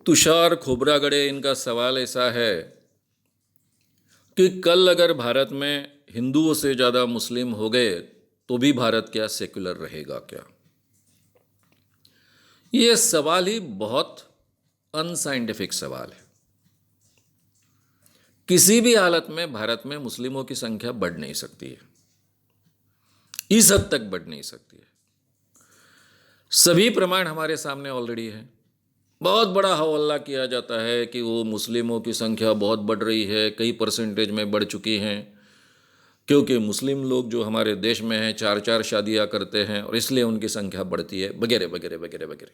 तुषार खोबरागड़े, इनका सवाल ऐसा है कि कल अगर भारत में हिंदुओं से ज़्यादा मुस्लिम हो गए तो भी भारत क्या सेक्युलर रहेगा क्या? ये सवाल ही बहुत अनसाइंटिफिक सवाल है। किसी भी हालत में भारत में मुस्लिमों की संख्या बढ़ नहीं सकती है, इस हद तक बढ़ नहीं सकती है। सभी प्रमाण हमारे सामने ऑलरेडी है। बहुत बड़ा हवाला किया जाता है कि वो मुस्लिमों की संख्या बहुत बढ़ रही है, कई परसेंटेज में बढ़ चुकी हैं, क्योंकि मुस्लिम लोग जो हमारे देश में हैं 4-4 शादियां करते हैं और इसलिए उनकी संख्या बढ़ती है, वगैरह वगैरह वगैरह वगैरह।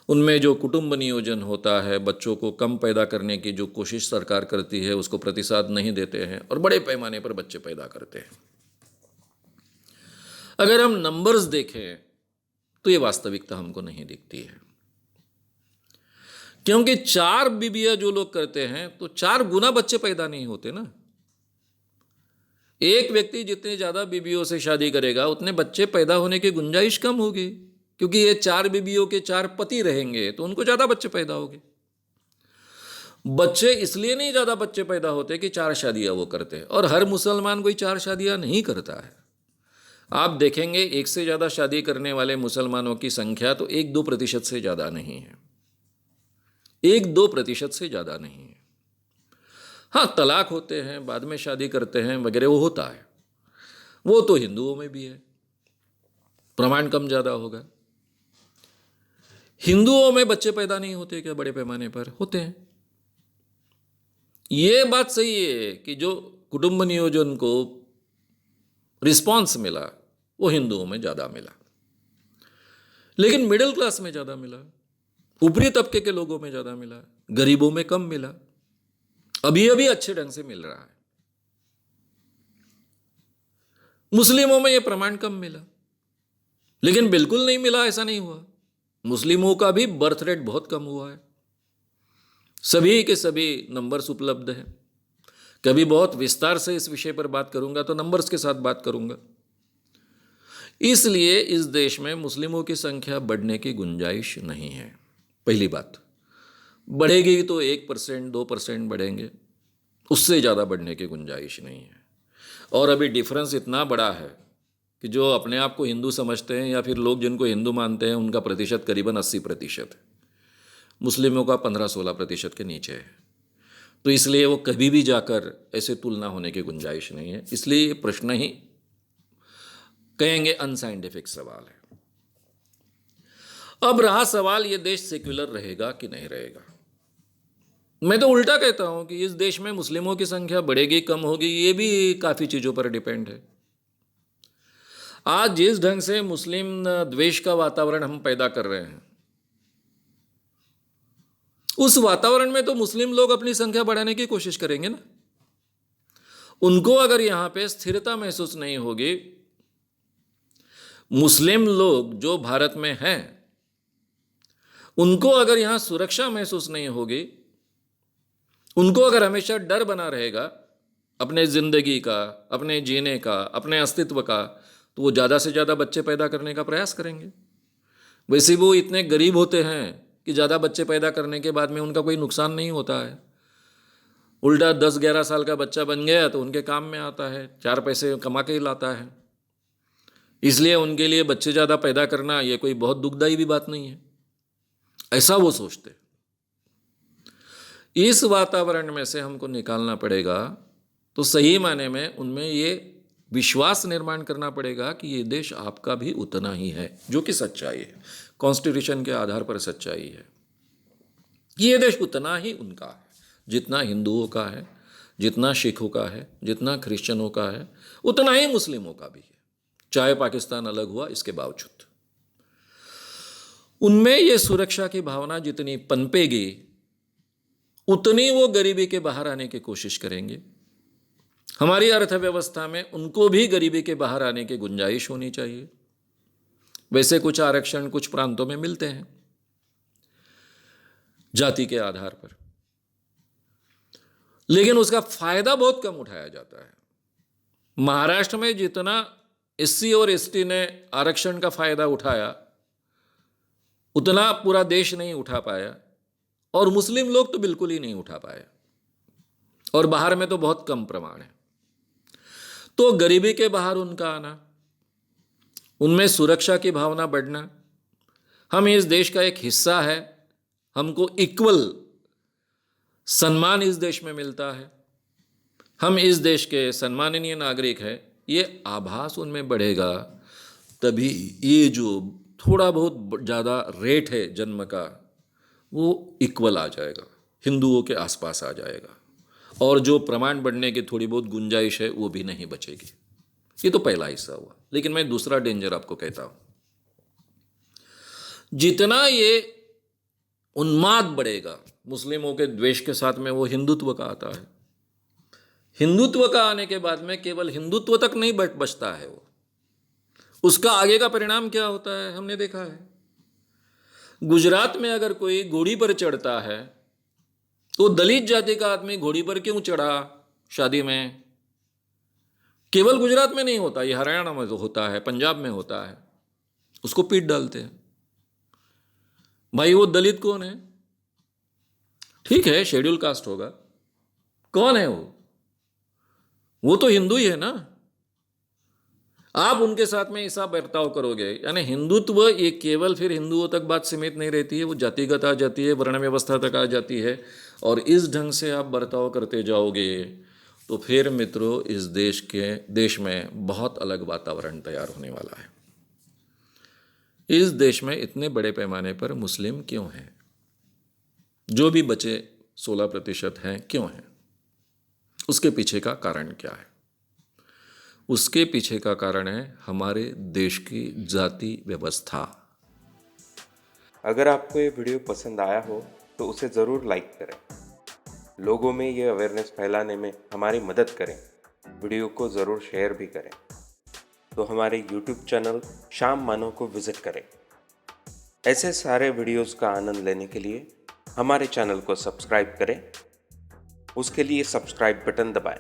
उनमें जो कुटुंब नियोजन होता है, बच्चों को कम पैदा करने की जो कोशिश सरकार करती है उसको प्रतिसाद नहीं देते हैं और बड़े पैमाने पर बच्चे पैदा करते हैं। अगर हम नंबर्स देखें तो ये वास्तविकता हमको नहीं दिखती है, क्योंकि 4 बीबियां जो लोग करते हैं तो 4 गुना बच्चे पैदा नहीं होते ना। एक व्यक्ति जितने ज्यादा बीबियों से शादी करेगा उतने बच्चे पैदा होने की गुंजाइश कम होगी, क्योंकि ये 4 बीबियों के 4 पति रहेंगे तो उनको ज्यादा बच्चे पैदा होंगे। बच्चे इसलिए नहीं ज्यादा बच्चे पैदा होते कि 4 शादियां वो करते हैं, और हर मुसलमान कोई 4 शादियां नहीं करता है। आप देखेंगे एक से ज्यादा शादी करने वाले मुसलमानों की संख्या तो 1-2% से ज्यादा नहीं है, 1-2% से ज्यादा नहीं है। हाँ, तलाक होते हैं, बाद में शादी करते हैं वगैरह, वो होता है, वो तो हिंदुओं में भी है, प्रमाण कम ज्यादा होगा। हिंदुओं में बच्चे पैदा नहीं होते क्या? बड़े पैमाने पर होते हैं। ये बात सही है कि जो कुटुंब नियोजन को रिस्पॉन्स मिला वो हिंदुओं में ज्यादा मिला, लेकिन मिडिल क्लास में ज्यादा मिला, ऊपरी तबके के लोगों में ज्यादा मिला, गरीबों में कम मिला, अभी अभी अच्छे ढंग से मिल रहा है। मुस्लिमों में यह प्रमाण कम मिला, लेकिन बिल्कुल नहीं मिला ऐसा नहीं हुआ। मुस्लिमों का भी बर्थ रेट बहुत कम हुआ है, सभी के सभी नंबर्स उपलब्ध हैं। कभी बहुत विस्तार से इस विषय पर बात करूंगा तो नंबर्स के साथ बात करूंगा। इसलिए इस देश में मुस्लिमों की संख्या बढ़ने की गुंजाइश नहीं है। पहली बात, बढ़ेगी तो 1% 2% बढ़ेंगे, उससे ज़्यादा बढ़ने की गुंजाइश नहीं है। और अभी डिफरेंस इतना बड़ा है कि जो अपने आप को हिंदू समझते हैं या फिर लोग जिनको हिंदू मानते हैं उनका प्रतिशत करीबन 80% है, मुस्लिमों का 15-16% के नीचे है। तो इसलिए वो कभी भी जाकर ऐसे तुलना होने की गुंजाइश नहीं है। इसलिए ये प्रश्न ही कहेंगे अनसाइंटिफिक सवाल है। अब रहा सवाल, ये देश सेक्युलर रहेगा कि नहीं रहेगा। मैं तो उल्टा कहता हूं कि इस देश में मुस्लिमों की संख्या बढ़ेगी कम होगी ये भी काफी चीजों पर डिपेंड है। आज जिस ढंग से मुस्लिम द्वेष का वातावरण हम पैदा कर रहे हैं, उस वातावरण में तो मुस्लिम लोग अपनी संख्या बढ़ाने की कोशिश करेंगे ना। उनको अगर यहां पे स्थिरता महसूस नहीं होगी, मुस्लिम लोग जो भारत में हैं उनको अगर यहां सुरक्षा महसूस नहीं होगी, उनको अगर हमेशा डर बना रहेगा अपने जिंदगी का, अपने जीने का, अपने अस्तित्व का, तो वो ज्यादा से ज्यादा बच्चे पैदा करने का प्रयास करेंगे। वैसे वो इतने गरीब होते हैं कि ज्यादा बच्चे पैदा करने के बाद में उनका कोई नुकसान नहीं होता है। उल्टा 10-11 साल का बच्चा बन गया तो उनके काम में आता है, 4 पैसे कमा के ही लाता है। इसलिए उनके लिए बच्चे ज्यादा पैदा करना ये कोई बहुत दुखदाई भी बात नहीं है, ऐसा वो सोचते। इस वातावरण में से हमको निकालना पड़ेगा, तो सही माने में उनमें ये विश्वास निर्माण करना पड़ेगा कि ये देश आपका भी उतना ही है, जो कि सच्चाई है, कॉन्स्टिट्यूशन के आधार पर सच्चाई है। ये देश उतना ही उनका है जितना हिंदुओं का है, जितना सिखों का है, जितना क्रिश्चियनों का है, उतना ही मुस्लिमों का भी है, चाहे पाकिस्तान अलग हुआ इसके बावजूद। उनमें ये सुरक्षा की भावना जितनी पनपेगी उतनी वो गरीबी के बाहर आने की कोशिश करेंगे। हमारी अर्थव्यवस्था में उनको भी गरीबी के बाहर आने की गुंजाइश होनी चाहिए। वैसे कुछ आरक्षण कुछ प्रांतों में मिलते हैं जाति के आधार पर, लेकिन उसका फायदा बहुत कम उठाया जाता है। महाराष्ट्र में जितना एससी और एसटी ने आरक्षण का फायदा उठाया उतना पूरा देश नहीं उठा पाया, और मुस्लिम लोग तो बिल्कुल ही नहीं उठा पाए, और बाहर में तो बहुत कम प्रमाण है। तो गरीबी के बाहर उनका आना, उनमें सुरक्षा की भावना बढ़ना, हम इस देश का एक हिस्सा है, हमको इक्वल सम्मान इस देश में मिलता है, हम इस देश के सम्माननीय नागरिक हैं, ये आभास उनमें बढ़ेगा, तभी ये जो थोड़ा बहुत ज़्यादा रेट है जन्म का वो इक्वल आ जाएगा, हिंदुओं के आसपास आ जाएगा, और जो प्रमाण बढ़ने की थोड़ी बहुत गुंजाइश है वो भी नहीं बचेगी। ये तो पहला हिस्सा हुआ। लेकिन मैं दूसरा डेंजर आपको कहता हूं, जितना ये उन्माद बढ़ेगा मुस्लिमों के द्वेष के साथ में, वो हिंदुत्व का आता है। हिंदुत्व का आने के बाद में केवल हिंदुत्व तक नहीं बचता है, वो उसका आगे का परिणाम क्या होता है हमने देखा है। गुजरात में अगर कोई घोड़ी पर चढ़ता है तो दलित जाति का आदमी घोड़ी पर क्यों चढ़ा शादी में, केवल गुजरात में नहीं होता, ये हरियाणा में तो होता है, पंजाब में होता है, उसको पीट डालते हैं। भाई वो दलित कौन है? ठीक है शेड्यूल कास्ट होगा, कौन है वो तो हिंदू ही है ना। आप उनके साथ में ऐसा बर्ताव करोगे, यानी हिंदुत्व ये केवल फिर हिंदुओं तक बात सीमित नहीं रहती है, वो जातिगत आ जाती है, वर्ण व्यवस्था तक आ जाती है, और इस ढंग से आप बर्ताव करते जाओगे तो फिर मित्रों इस देश में बहुत अलग वातावरण तैयार होने वाला है। इस देश में इतने बड़े पैमाने पर मुस्लिम क्यों हैं? जो भी बचे 16% हैं, क्यों हैं? उसके पीछे का कारण क्या है? उसके पीछे का कारण है हमारे देश की जाति व्यवस्था। अगर आपको ये वीडियो पसंद आया हो तो उसे ज़रूर लाइक करें, लोगों में ये अवेयरनेस फैलाने में हमारी मदद करें, वीडियो को ज़रूर शेयर भी करें। तो हमारे YouTube चैनल शाम मानो को विज़िट करें। ऐसे सारे वीडियोस का आनंद लेने के लिए हमारे चैनल को सब्सक्राइब करें, उसके लिए सब्सक्राइब बटन दबाएं।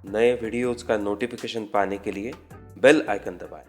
नए वीडियोस का नोटिफिकेशन पाने के लिए बेल आइकन दबाएं।